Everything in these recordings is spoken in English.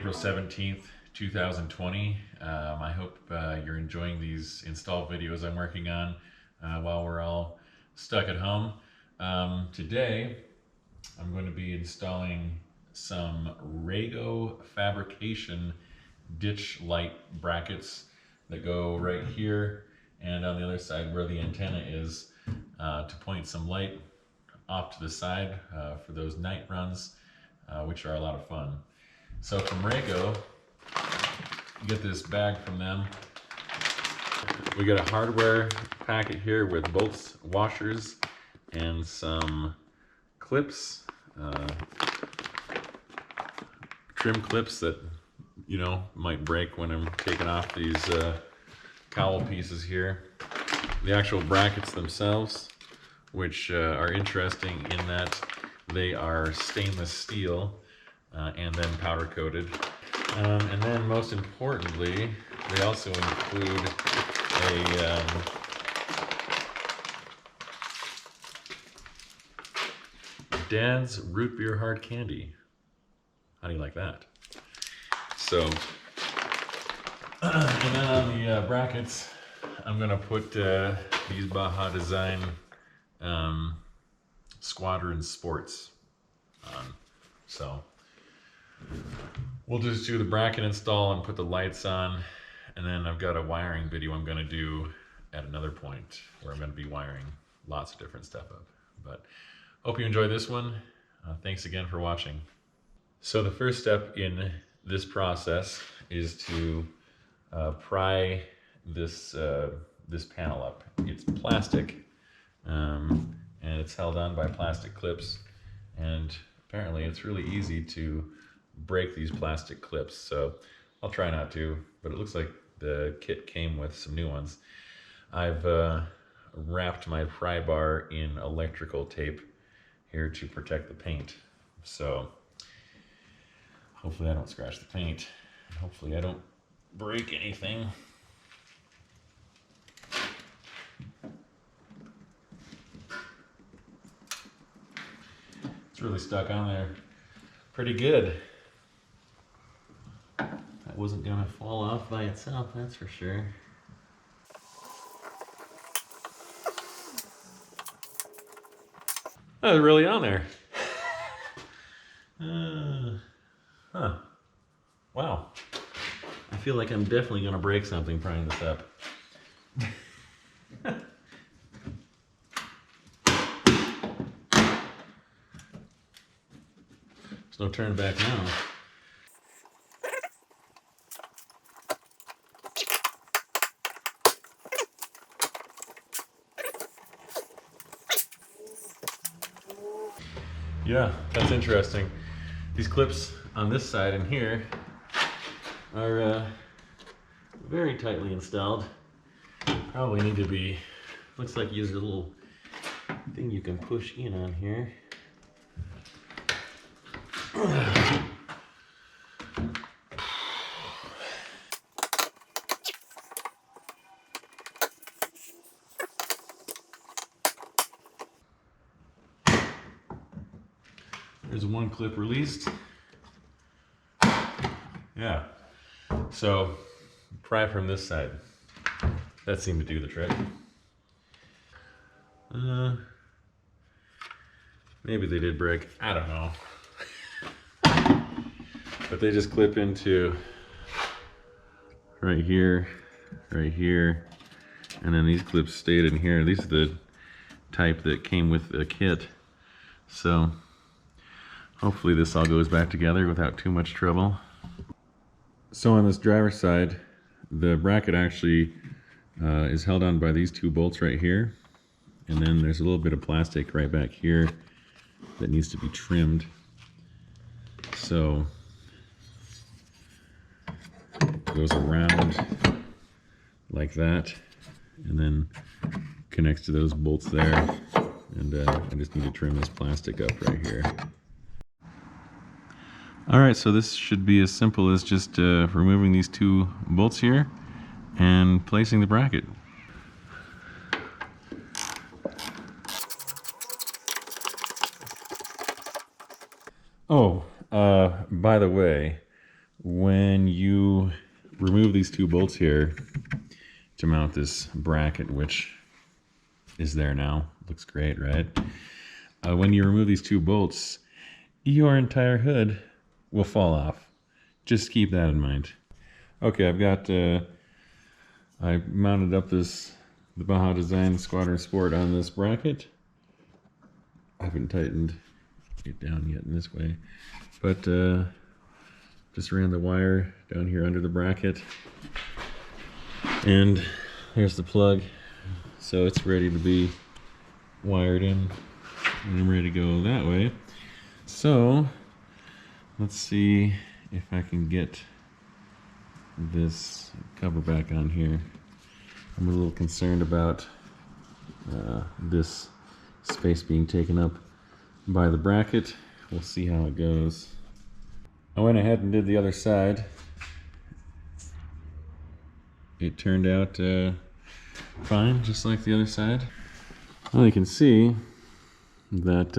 April 17th, 2020. I hope you're enjoying these install videos I'm working on while we're all stuck at home. Today, I'm going to be installing some Rago Fabrication ditch light brackets that go right here and on the other side where the antenna is to point some light off to the side for those night runs, which are a lot of fun. So from Rago, you get this bag from them. We got a hardware packet here with bolts, washers, and some clips, trim clips that, you know, might break when I'm taking off these cowl pieces here. The actual brackets themselves, which are interesting in that they are stainless steel and then powder coated. And then most importantly, they also include a Dad's root beer hard candy. How do you like that? So, and then on the brackets, I'm gonna put these Baja Design Squadron Sports on. So we'll just do the bracket install and put the lights on, and then I've got a wiring video I'm gonna do at another point where I'm gonna be wiring lots of different stuff up. But hope you enjoy this one. Thanks again for watching. So the first step in this process is to pry this panel up. It's plastic, and it's held on by plastic clips, and apparently it's really easy to break these plastic clips, so I'll try not to, but it looks like the kit came with some new ones. I've wrapped my pry bar in electrical tape here to protect the paint, so hopefully I don't scratch the paint. Hopefully I don't break anything. It's really stuck on there pretty good. That wasn't gonna fall off by itself, that's for sure. That was really on there. Huh. Wow. I feel like I'm definitely gonna break something prying this up. There's no turning back now. Yeah, that's interesting. These clips on this side and here are very tightly installed. Probably need to be, looks like there's a little thing you can push in on here. There's one clip released. Yeah, so pry from this side. That seemed to do the trick. Maybe they did break, I don't know. But they just clip into right here, and then these clips stayed in here. These are the type that came with the kit. So hopefully this all goes back together without too much trouble. So on this driver's side, the bracket actually is held on by these two bolts right here. And then there's a little bit of plastic right back here that needs to be trimmed. So it goes around like that and then connects to those bolts there. And I just need to trim this plastic up right here. Alright, so this should be as simple as just removing these two bolts here and placing the bracket. Oh, by the way, when you remove these two bolts here to mount this bracket, which is there now, looks great, right? When you remove these two bolts, your entire hood will fall off. Just keep that in mind. Okay, I've got, I mounted up the Baja Design Squadron Sport on this bracket. I haven't tightened it down yet in this way, but just ran the wire down here under the bracket, and here's the plug, so it's ready to be wired in, and I'm ready to go that way. So let's see if I can get this cover back on here. I'm a little concerned about this space being taken up by the bracket. We'll see how it goes. I went ahead and did the other side. It turned out fine, just like the other side. Well, you can see that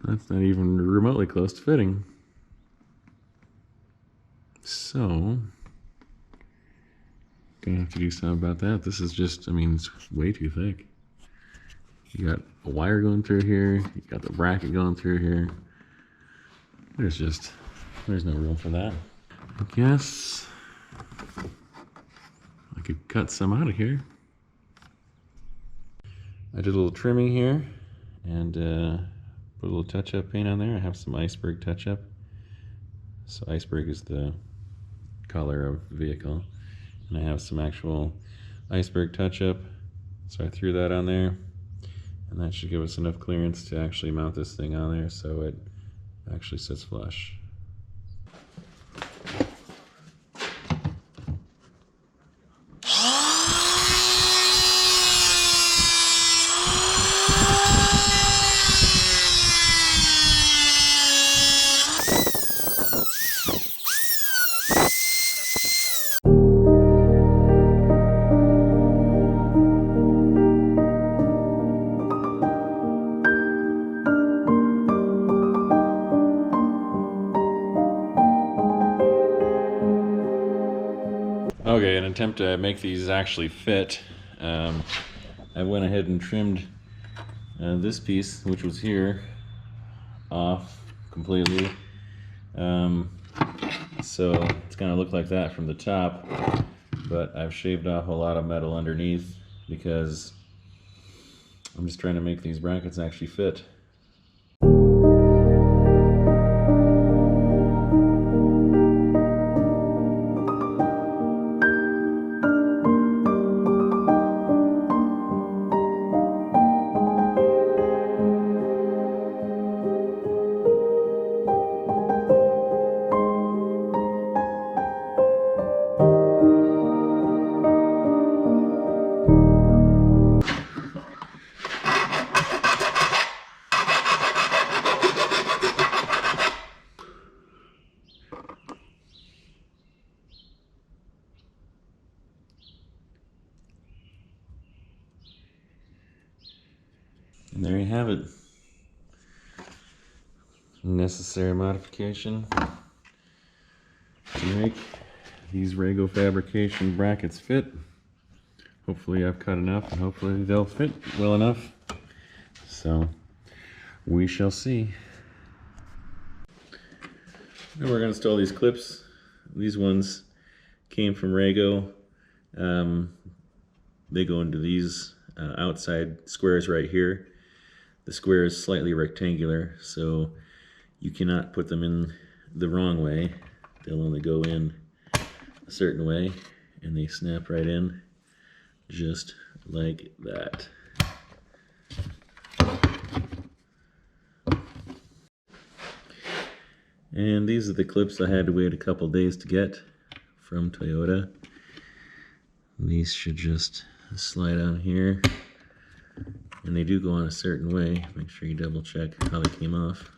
that's not even remotely close to fitting. So, gonna have to do something about that. This is just, I mean, it's way too thick. You got a wire going through here, you got the bracket going through here. There's no room for that. I guess I could cut some out of here. I did a little trimming here and put a little touch-up paint on there. I have some iceberg touch-up. So iceberg is the color of the vehicle. And I have some actual iceberg touch-up. So I threw that on there. And that should give us enough clearance to actually mount this thing on there so it actually sits flush. Okay, in an attempt to make these actually fit, I went ahead and trimmed this piece, which was here, off completely. So it's gonna look like that from the top, but I've shaved off a lot of metal underneath because I'm just trying to make these brackets actually fit. And there you have it. Necessary modification to make these Rago Fabrication brackets fit. Hopefully I've cut enough and hopefully they'll fit well enough. So we shall see. And we're going to install these clips. These ones came from Rago. They go into these outside squares right here. The square is slightly rectangular, so you cannot put them in the wrong way. They'll only go in a certain way, and they snap right in, just like that. And these are the clips I had to wait a couple days to get from Toyota. These should just slide on here. And they do go on a certain way. Make sure you double check how they came off.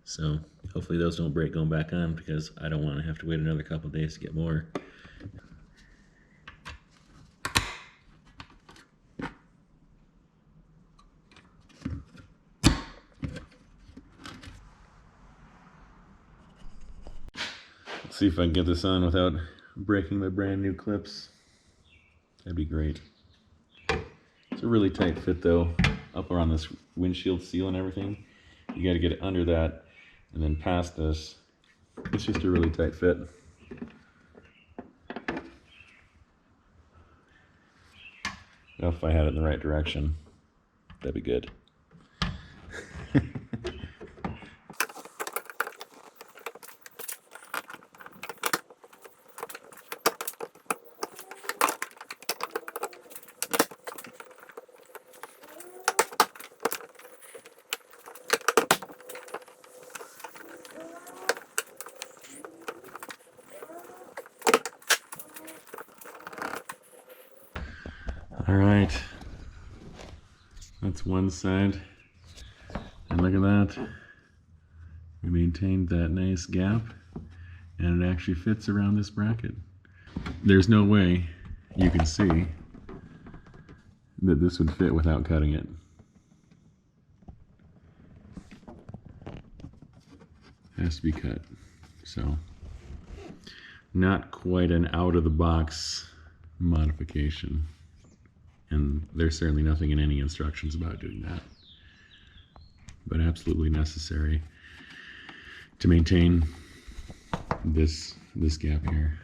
So hopefully those don't break going back on, because I don't want to have to wait another couple days to get more. Let's see if I can get this on without breaking my brand new clips. That'd be great. It's a really tight fit though, up around this windshield seal and everything. You got to get it under that and then past this. It's just a really tight fit. Now if I had it in the right direction, that'd be good. All right, that's one side, and look at that. We maintained that nice gap, and it actually fits around this bracket. There's no way you can see that this would fit without cutting it. It has to be cut. So, not quite an out-of-the-box modification. And there's certainly nothing in any instructions about doing that. But absolutely necessary to maintain this gap here.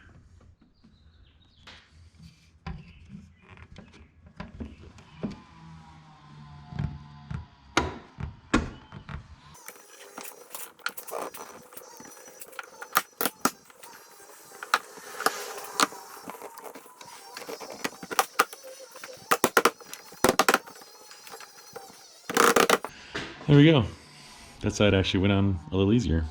There we go. That side actually went on a little easier.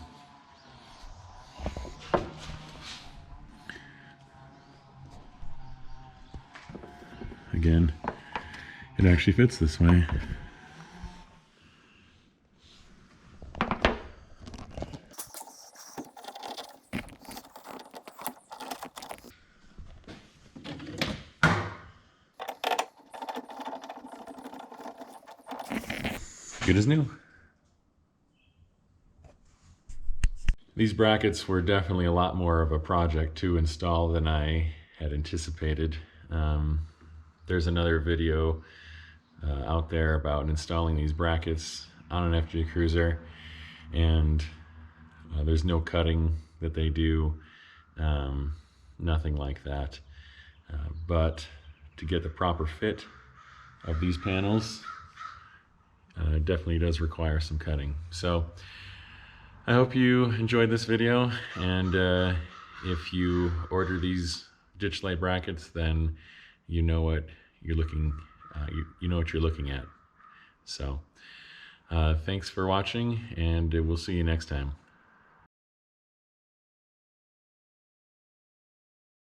Again, it actually fits this way. Good as new. These brackets were definitely a lot more of a project to install than I had anticipated. There's another video out there about installing these brackets on an FJ Cruiser, and there's no cutting that they do, nothing like that. But to get the proper fit of these panels, definitely does require some cutting. So I hope you enjoyed this video, and if you order these ditch light brackets, then you know what you're looking you know what you're looking at. So thanks for watching, and we'll see you next time.